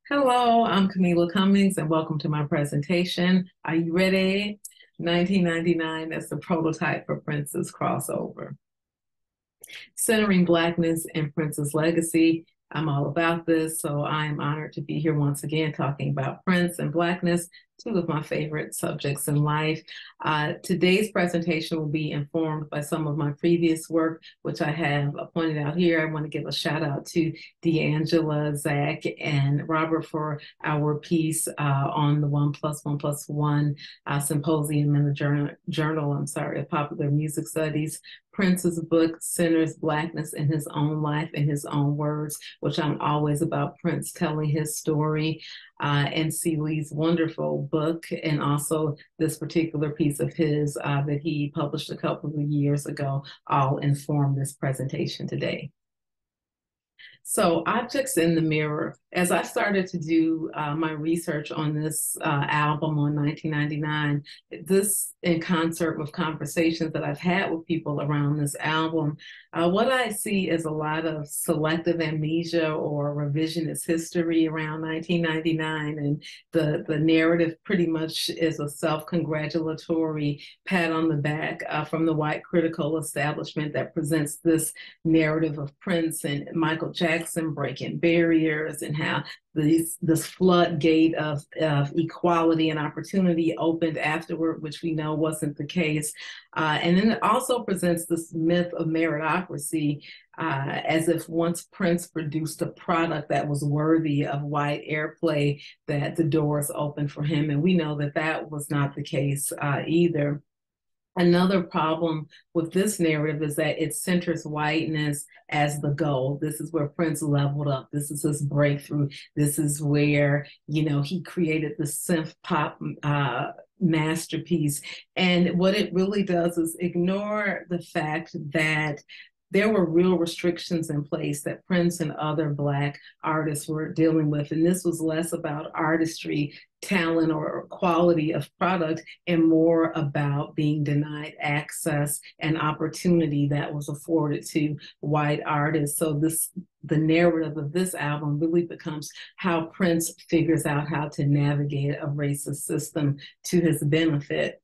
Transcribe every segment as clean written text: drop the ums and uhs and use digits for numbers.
Hello, I'm Kamilah Cummings, and welcome to my presentation. Are you ready? 1999 as the prototype for Prince's crossover. Centering Blackness and Prince's legacy. I'm all about this, so I am honored to be here once again talking about Prince and Blackness, two of my favorite subjects in life. Today's presentation will be informed by some of my previous work, which I have pointed out here. I want to give a shout out to D'Angela, Zach, and Robert for our piece on the 1+1+1 Symposium in the journal of Popular Music Studies. Prince's book centers Blackness in his own life, in his own words, which I'm always about Prince telling his story. And C. Lee's wonderful book, and also this particular piece of his that he published a couple of years ago, all inform this presentation today. So, objects in the mirror. As I started to do my research on this album on 1999, this in concert with conversations that I've had with people around this album, what I see is a lot of selective amnesia or revisionist history around 1999. And the narrative pretty much is a self-congratulatory pat on the back from the white critical establishment that presents this narrative of Prince and Michael Jackson breaking barriers, and how this floodgate of equality and opportunity opened afterward, which we know wasn't the case. And then it also presents this myth of meritocracy, as if once Prince produced a product that was worthy of wide airplay, that the doors opened for him. And we know that that was not the case either. Another problem with this narrative is that it centers whiteness as the goal. This is where Prince leveled up. This is his breakthrough. This is where, he created the synth pop masterpiece. And what it really does is ignore the fact that there were real restrictions in place that Prince and other Black artists were dealing with. And this was less about artistry, talent, or quality of product, and more about being denied access and opportunity that was afforded to white artists. So the narrative of this album really becomes how Prince figures out how to navigate a racist system to his benefit.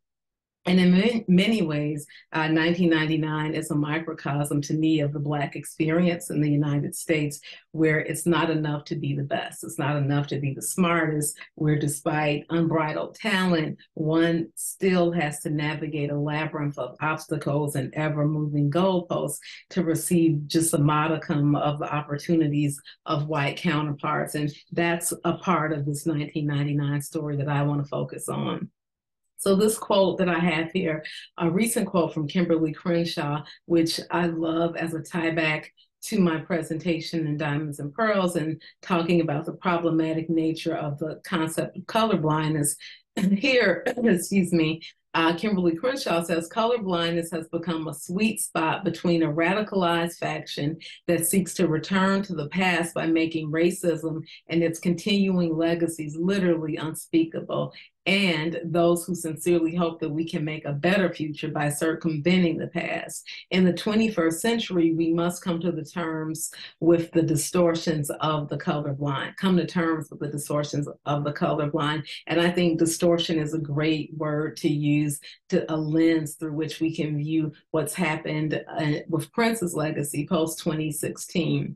And in many ways, 1999 is a microcosm to me of the Black experience in the United States, where it's not enough to be the best. It's not enough to be the smartest, where despite unbridled talent, one still has to navigate a labyrinth of obstacles and ever-moving goalposts to receive just a modicum of the opportunities of white counterparts. And that's a part of this 1999 story that I want to focus on. So this quote that I have here, a recent quote from Kimberly Crenshaw, which I love as a tie back to my presentation in Diamonds and Pearls, and talking about the problematic nature of the concept of colorblindness. And here, excuse me, Kimberly Crenshaw says, colorblindness has become a sweet spot between a radicalized faction that seeks to return to the past by making racism and its continuing legacies literally unspeakable, and those who sincerely hope that we can make a better future by circumventing the past. In the 21st century, we must come to the terms with the distortions of the colorblind, come to terms with the distortions of the colorblind. And I think distortion is a great word to use, to a lens through which we can view what's happened with Prince's legacy post-2016.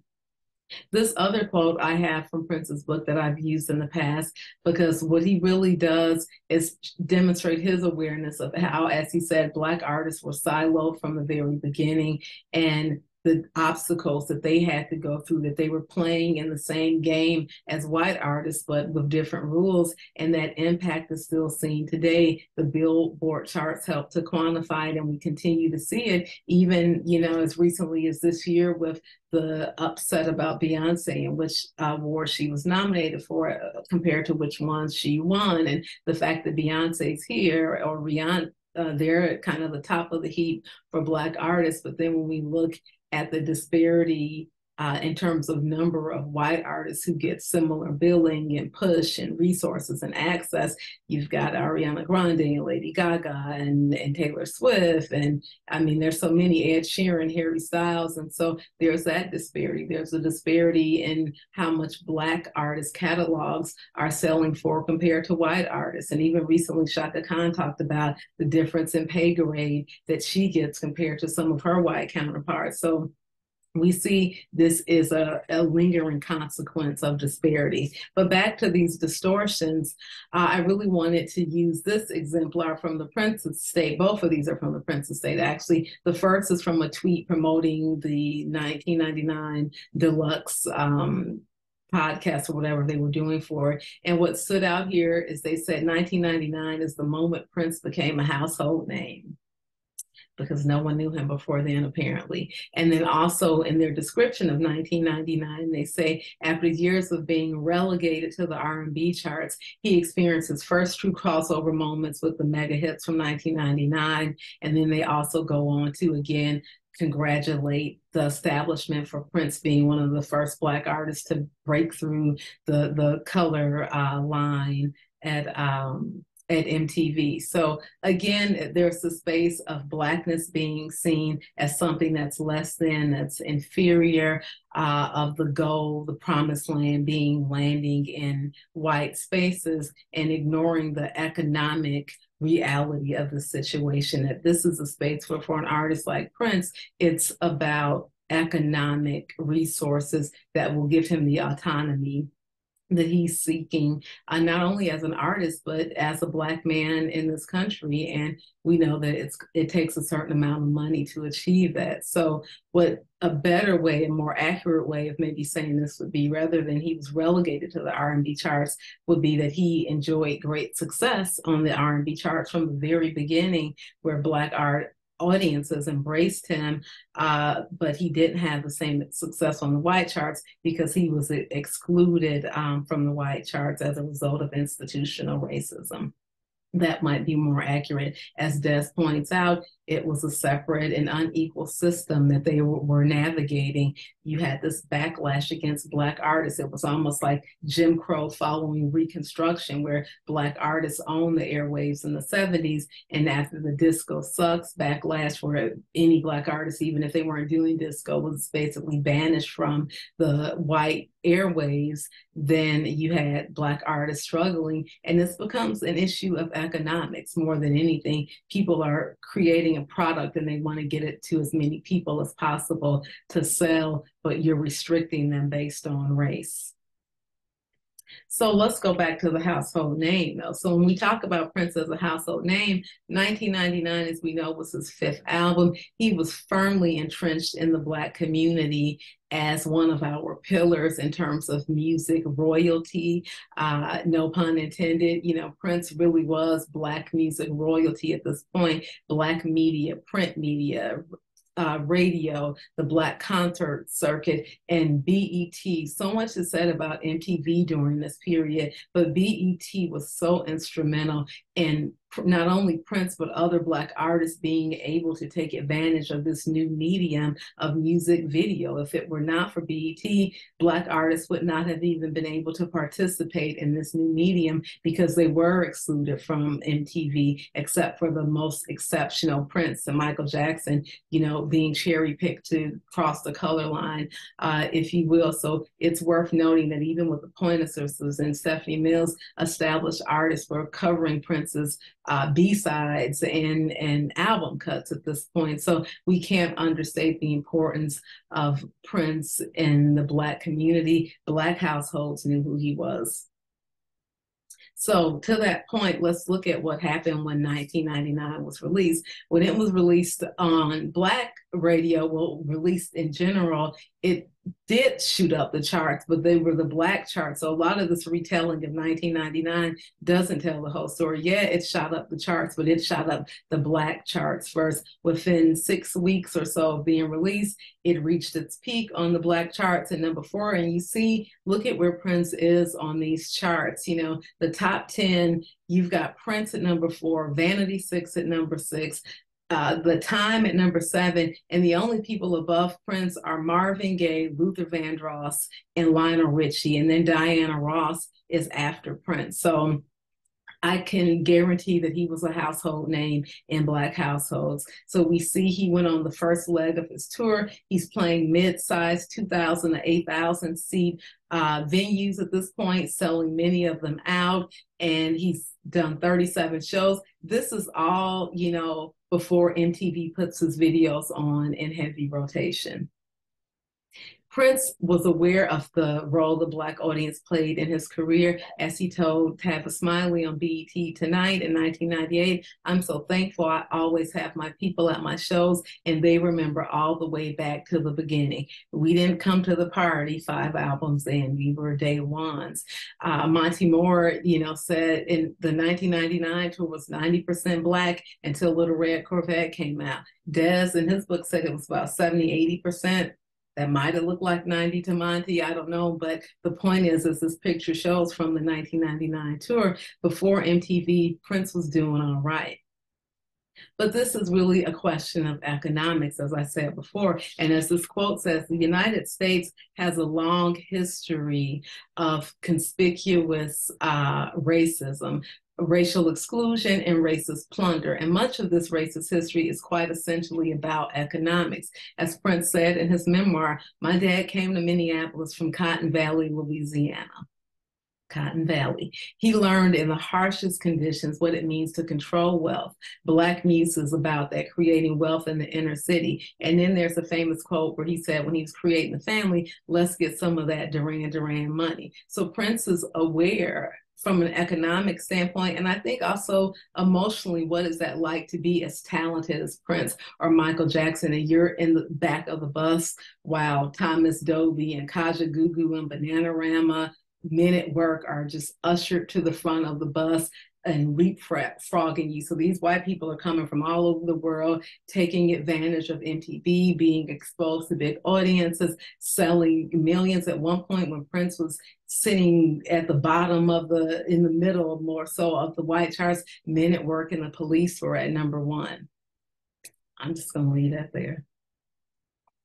This other quote I have from Prince's book that I've used in the past, because what he really does is demonstrate his awareness of how, as he said, Black artists were siloed from the very beginning, and the obstacles that they had to go through, that they were playing in the same game as white artists, but with different rules. And that impact is still seen today. The Billboard charts help to quantify it, and we continue to see it, even, as recently as this year with the upset about Beyonce and which award she was nominated for compared to which ones she won. And the fact that Beyonce's here, or Rihanna, they're at kind of the top of the heap for Black artists. But then when we look at the disparity in terms of number of white artists who get similar billing and push and resources and access. You've got Ariana Grande and Lady Gaga and Taylor Swift. And I mean, there's so many, Ed Sheeran, Harry Styles. And so there's that disparity. There's a disparity in how much Black artist catalogs are selling for compared to white artists. And even recently, Shaka Khan talked about the difference in pay grade that she gets compared to some of her white counterparts. So we see this is a lingering consequence of disparity. But back to these distortions, I really wanted to use this exemplar from the Prince estate. Both of these are from the Prince estate. Actually, the first is from a tweet promoting the 1999 deluxe podcast or whatever they were doing for it. And what stood out here is they said 1999 is the moment Prince became a household name, because no one knew him before then, apparently. And then also in their description of 1999, they say, after years of being relegated to the R&B charts, he experienced his first true crossover moments with the mega hits from 1999. And then they also go on to, again, congratulate the establishment for Prince being one of the first Black artists to break through the color line at MTV. So again, there's the space of Blackness being seen as something that's less than, that's inferior, of the goal, the promised land being landing in white spaces, and ignoring the economic reality of the situation. That this is a space where, for an artist like Prince, it's about economic resources that will give him the autonomy that he's seeking, not only as an artist, but as a Black man in this country. And we know that it takes a certain amount of money to achieve that. So what a better way, a more accurate way of maybe saying this would be, rather than he was relegated to the R&B charts, would be that he enjoyed great success on the R&B charts from the very beginning, where Black art audiences embraced him, but he didn't have the same success on the white charts because he was excluded from the white charts as a result of institutional racism. That might be more accurate. As Des points out, it was a separate and unequal system that they were navigating. You had this backlash against Black artists. It was almost like Jim Crow following Reconstruction, where Black artists owned the airwaves in the 70s. And after the disco sucks backlash, where any Black artist, even if they weren't doing disco, was basically banished from the white airwaves, then you had Black artists struggling. And this becomes an issue of economics more than anything. People are creating a product and they want to get it to as many people as possible to sell, but you're restricting them based on race. So let's go back to the household name, though. So when we talk about Prince as a household name, 1999, as we know, was his 5th album. He was firmly entrenched in the Black community as one of our pillars in terms of music royalty, no pun intended. You know, Prince really was Black music royalty at this point. Black media, print media, radio, the Black concert circuit, and BET. So much is said about MTV during this period, but BET was so instrumental in not only Prince, but other Black artists being able to take advantage of this new medium of music video. If it were not for BET, Black artists would not have even been able to participate in this new medium because they were excluded from MTV, except for the most exceptional Prince and Michael Jackson, you know, being cherry picked to cross the color line, if you will. So it's worth noting that even with the Pointer Sisters and Stephanie Mills, established artists were covering Prince's B-sides and album cuts at this point. So we can't understate the importance of Prince in the Black community. Black households knew who he was. So to that point, let's look at what happened when 1999 was released. When it was released on Black radio, well, released in general, it did shoot up the charts, but they were the Black charts. So a lot of this retelling of 1999 doesn't tell the whole story. Yeah, it shot up the charts, but it shot up the Black charts first. Within 6 weeks or so of being released, it reached its peak on the Black charts at #4. And you see, look at where Prince is on these charts. You know, the top 10, you've got Prince at #4, Vanity 6 at #6, The Time at number 7, and the only people above Prince are Marvin Gaye, Luther Vandross, and Lionel Richie, and then Diana Ross is after Prince. So I can guarantee that he was a household name in Black households. So we see he went on the first leg of his tour. He's playing mid-sized 2,000 to 8,000 seat venues at this point, selling many of them out. And he's done 37 shows. This is all, you know, before MTV puts his videos on in heavy rotation. Prince was aware of the role the Black audience played in his career, as he told Tabitha Smiley on BET Tonight in 1998. I'm so thankful I always have my people at my shows, and they remember all the way back to the beginning. We didn't come to the party 5 albums in, we were day ones. Monty Moore, you know, said in the 1999 tour was 90% Black until Little Red Corvette came out. Dez in his book said it was about 70, 80%. That might have looked like 90 to Monty, I don't know. But the point is this picture shows from the 1999 tour, before MTV, Prince was doing all right. But this is really a question of economics, as I said before. And as this quote says, the United States has a long history of conspicuous racism, racial exclusion, and racist plunder. And much of this racist history is quite essentially about economics. As Prince said in his memoir, my dad came to Minneapolis from Cotton Valley, Louisiana. Cotton Valley. He learned in the harshest conditions what it means to control wealth. Black Muse is about that, creating wealth in the inner city. And then there's a famous quote where he said, when he was creating the family, let's get some of that Duran Duran money. So Prince is aware from an economic standpoint, and I think also emotionally, what is that like to be as talented as Prince or Michael Jackson, and you're in the back of the bus while Thomas Dolby and Kaja Gugu and Bananarama, Men at Work are just ushered to the front of the bus and leapfrogging you. So these white people are coming from all over the world, taking advantage of MTV, being exposed to big audiences, selling millions. At one point when Prince was sitting at the bottom of in the middle more so of the white charts, Men at Work and The Police were at number 1. I'm just gonna leave that there.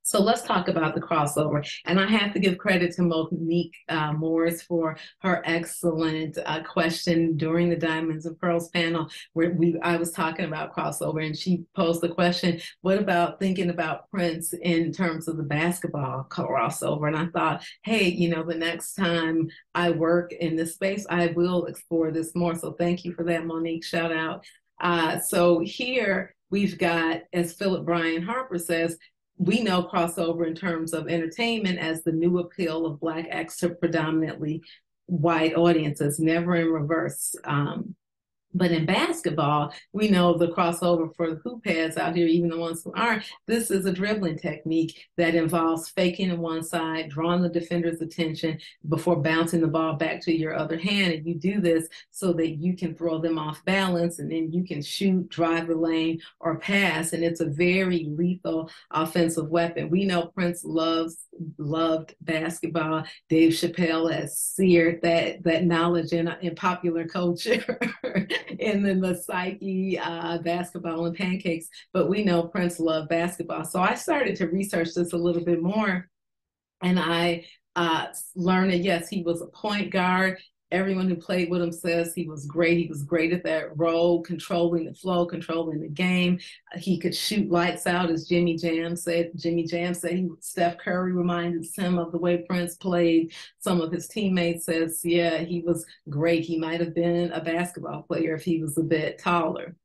So let's talk about the crossover. And I have to give credit to Monique Morris for her excellent question during the Diamonds and Pearls panel, where I was talking about crossover, and she posed the question, what about thinking about Prince in terms of the basketball crossover? And I thought, hey, you know, the next time I work in this space, I will explore this more. So thank you for that, Monique, shout out. So here we've got, as Philip Bryan Harper says, we know crossover in terms of entertainment as the new appeal of Black acts to predominantly white audiences, never in reverse. But in basketball, we know the crossover for the hoop heads out here, even the ones who aren't. This is a dribbling technique that involves faking on one side, drawing the defender's attention before bouncing the ball back to your other hand. And you do this so that you can throw them off balance, and then you can shoot, drive the lane, or pass. And it's a very lethal offensive weapon. We know Prince loved basketball. Dave Chappelle has seared that knowledge in popular culture. And then the Psyche, basketball, and pancakes. But we know Prince loved basketball. So I started to research this a little bit more. And I learned that, yes, he was a point guard. Everyone who played with him says he was great. He was great at that role, controlling the flow, controlling the game. He could shoot lights out, as Jimmy Jam said. Steph Curry reminded him of the way Prince played. Some of his teammates says, yeah, he was great. He might have been a basketball player if he was a bit taller.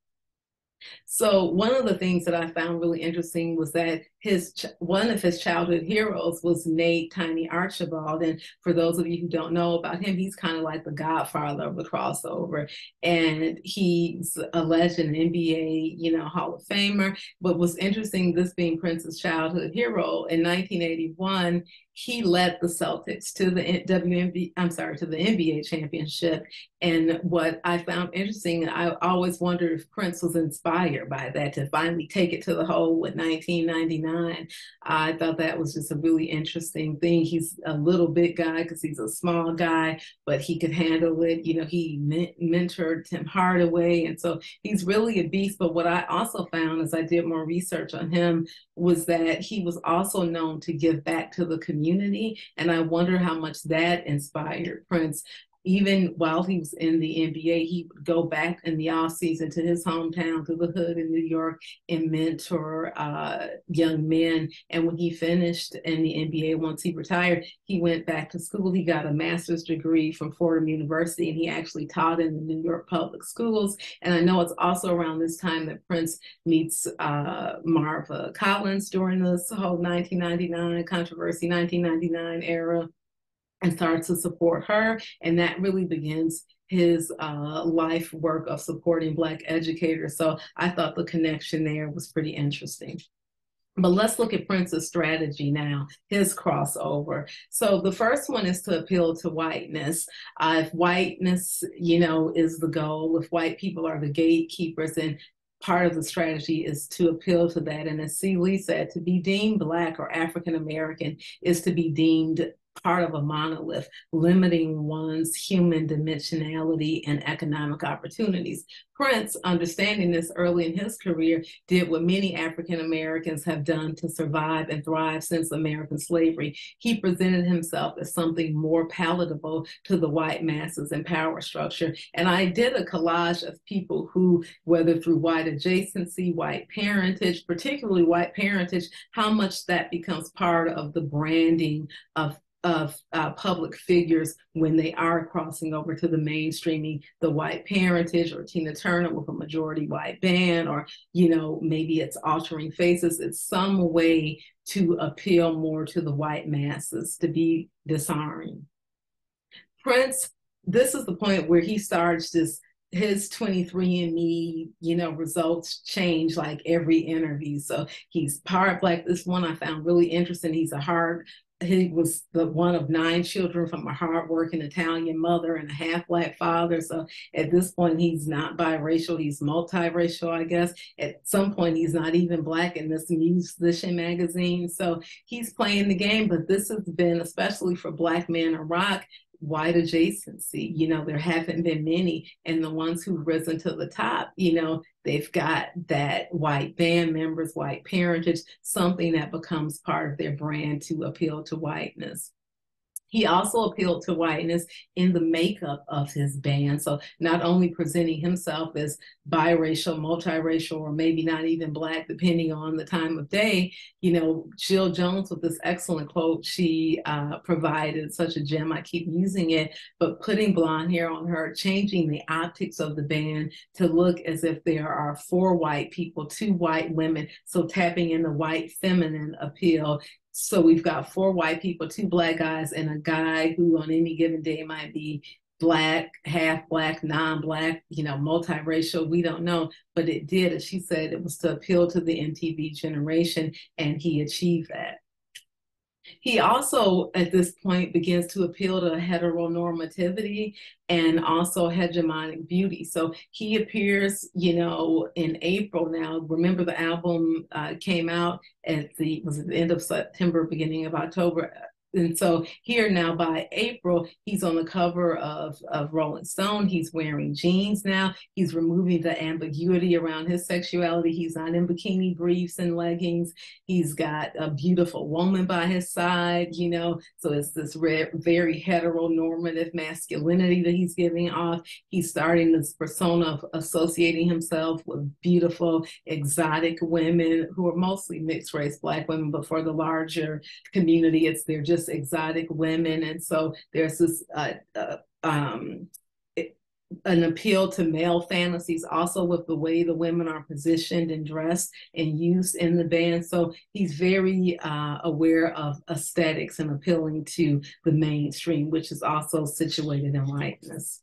So one of the things that I found really interesting was that one of his childhood heroes was Nate Tiny Archibald. And for those of you who don't know about him, he's kind of like the godfather of the crossover. And he's a legend, NBA, Hall of Famer. But what's interesting, this being Prince's childhood hero, in 1981, he led the Celtics to the NBA championship. And what I found interesting, I always wondered if Prince was inspired by that to finally take it to the hole with 1999 1999. I thought that was just a really interesting thing. He's a little bit guy because he's a small guy, but he could handle it. You know, he mentored Tim Hardaway, and so he's really a beast. But what I also found as I did more research on him was that he was also known to give back to the community, and I wonder how much that inspired Prince. Even while he was in the NBA, he would go back in the off season to his hometown, to the hood in New York, and mentor young men. And when he finished in the NBA, once he retired, he went back to school. He got a master's degree from Fordham University, and he actually taught in the New York public schools. And I know it's also around this time that Prince meets Marva Collins during this whole 1999 controversy, 1999 era, and starts to support her. And that really begins his life work of supporting Black educators. So I thought the connection there was pretty interesting. But let's look at Prince's strategy now, his crossover. So the first one is to appeal to whiteness. If whiteness, you know, is the goal, if white people are the gatekeepers, and part of the strategy is to appeal to that. And as C. Lee said, to be deemed Black or African American is to be deemed part of a monolith, limiting one's human dimensionality and economic opportunities. Prince, understanding this early in his career, did what many African Americans have done to survive and thrive since American slavery. He presented himself as something more palatable to the white masses and power structure. And I did a collage of people who, whether through white adjacency, white parentage, particularly white parentage, how much that becomes part of the branding of public figures when they are crossing over to the mainstreaming, the white parentage, or Tina Turner with a majority white band, or, you know, maybe it's altering faces. It's some way to appeal more to the white masses, to be disarming. Prince, this is the point where he starts this, his 23andMe, you know, results change like every interview. So he's part Black. This one I found really interesting. He was the one of 9 children from a hardworking Italian mother and a half Black father. So at this point, he's not biracial, he's multiracial, I guess. At some point, he's not even Black in this musician magazine. So he's playing the game, but this has been, especially for Black men in rock, white adjacency. You know, there haven't been many, and the ones who've risen to the top, you know, they've got that white band members, white parentage, something that becomes part of their brand to appeal to whiteness. He also appealed to whiteness in the makeup of his band. So not only presenting himself as biracial, multiracial, or maybe not even Black, depending on the time of day. You know, Jill Jones, with this excellent quote she provided, such a gem, I keep using it, but putting blonde hair on her, changing the optics of the band to look as if there are 4 white people, 2 white women. So tapping in the white feminine appeal. So we've got 4 white people, 2 Black guys, and a guy who on any given day might be Black, half Black, non-Black, you know, multiracial, we don't know. But it did, as she said, it was to appeal to the MTV generation, and he achieved that. He also, at this point, begins to appeal to heteronormativity and also hegemonic beauty. So he appears, you know, in April now. Remember, the album came out at the end of September, beginning of October. And so here now by April, he's on the cover of Rolling Stone. He's wearing jeans now. He's removing the ambiguity around his sexuality. He's not in bikini briefs and leggings. He's got a beautiful woman by his side, you know. So it's this very heteronormative masculinity that he's giving off. He's starting this persona of associating himself with beautiful, exotic women who are mostly mixed race Black women, but for the larger community, they're just exotic women. And so there's this an appeal to male fantasies also with the way the women are positioned and dressed and used in the band. So he's very aware of aesthetics and appealing to the mainstream, which is also situated in whiteness.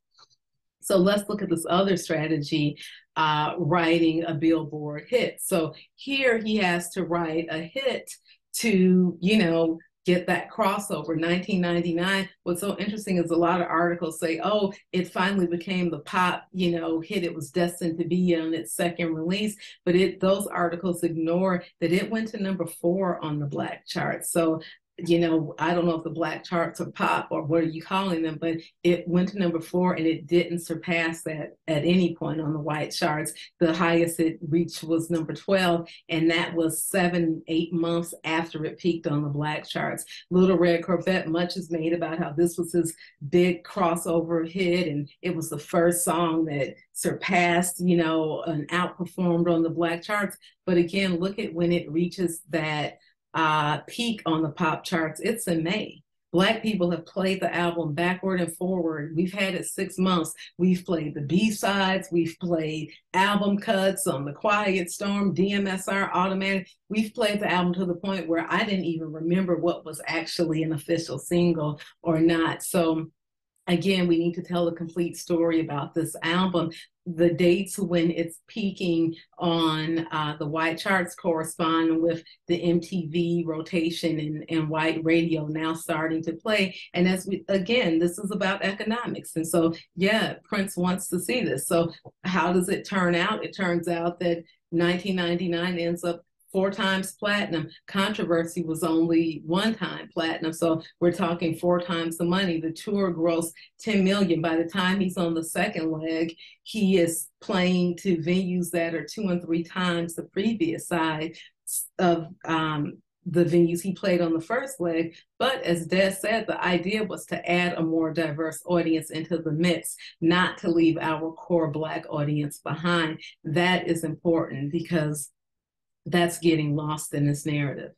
So let's look at this other strategy, writing a Billboard hit. So here he has to write a hit to, you know, get that crossover. 1999, what's so interesting is a lot of articles say, oh, it finally became the pop, hit it was destined to be on its second release, but those articles ignore that it went to number 4 on the Black chart. So I don't know if the Black charts are pop or what are you calling them, but it went to number 4 and it didn't surpass that at any point on the white charts. The highest it reached was number 12, and that was 7-8 months after it peaked on the Black charts. Little Red Corvette, much is made about how this was his big crossover hit, and it was the first song that surpassed, and outperformed on the Black charts. But again, look at when it reaches that peak on the pop charts. It's in May. Black people have played the album backward and forward. We've had it 6 months. We've played the B-sides. We've played album cuts on The Quiet Storm, DMSR, Automatic. We've played the album to the point where I didn't even remember what was actually an official single or not. So again, we need to tell the complete story about this album. The dates when it's peaking on the white charts correspond with the MTV rotation and white radio now starting to play. And this is about economics. And so, yeah, Prince wants to see this. So how does it turn out? It turns out that 1999 ends up 4 times platinum. Controversy was only 1 time platinum. So we're talking 4 times the money. The tour grossed $10 million. By the time he's on the second leg, he is playing to venues that are 2 and 3 times the previous side of the venues he played on the first leg. But as Dez said, the idea was to add a more diverse audience into the mix, not to leave our core Black audience behind. That is important because that's getting lost in this narrative.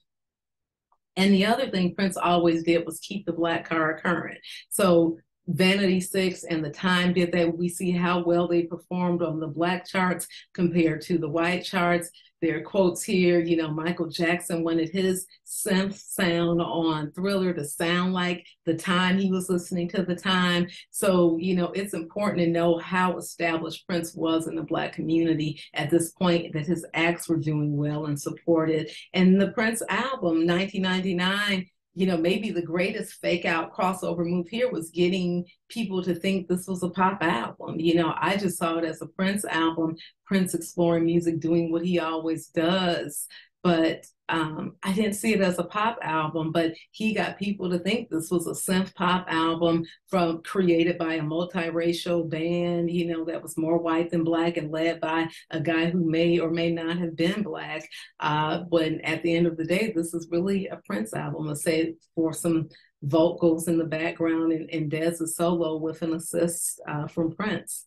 And the other thing Prince always did was keep the Black card current. So Vanity 6 and The Time did that. We see how well they performed on the Black charts compared to the white charts. There are quotes here, Michael Jackson wanted his synth sound on Thriller to sound like the time he was listening to The Time. So, it's important to know how established Prince was in the Black community at this point, that his acts were doing well and supported. And the Prince album, 1999, maybe the greatest fake out crossover move here was getting people to think this was a pop album. I just saw it as a Prince album, Prince exploring music, doing what he always does. But I didn't see it as a pop album, but he got people to think this was a synth pop album created by a multiracial band, that was more white than Black and led by a guy who may or may not have been Black. When at the end of the day, this is really a Prince album, let's say, for some vocals in the background and Dez's solo with an assist from Prince.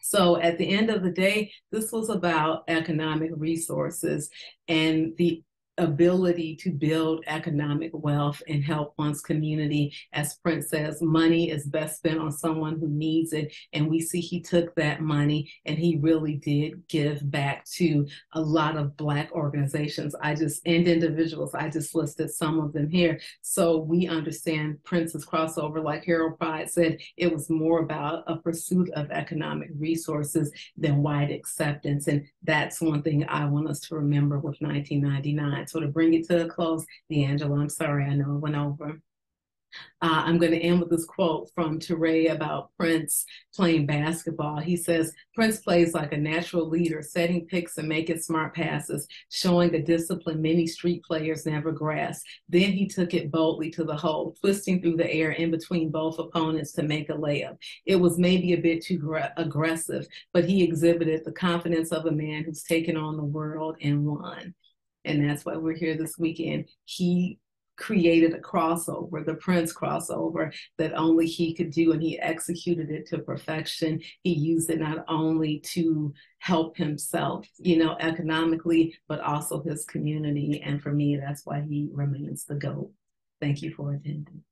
So at the end of the day, this was about economic resources and the ability to build economic wealth and help one's community. As Prince says, money is best spent on someone who needs it. And we see he took that money and he really did give back to a lot of Black organizations and individuals. I just listed some of them here. So we understand Prince's crossover, like Harold Pride said, it was more about a pursuit of economic resources than white acceptance. And that's one thing I want us to remember with 1999. So to bring it to a close, D'Angelo, I'm sorry, I know I went over. I'm going to end with this quote from Teray about Prince playing basketball. He says, Prince plays like a natural leader, setting picks and making smart passes, showing a discipline many street players never grasp. Then he took it boldly to the hole, twisting through the air in between both opponents to make a layup. It was maybe a bit too aggressive, but he exhibited the confidence of a man who's taken on the world and won. And that's why we're here this weekend. He created a crossover, the Prince crossover, that only he could do, and he executed it to perfection. He used it not only to help himself, economically, but also his community. And for me, that's why he remains the GOAT. Thank you for attending.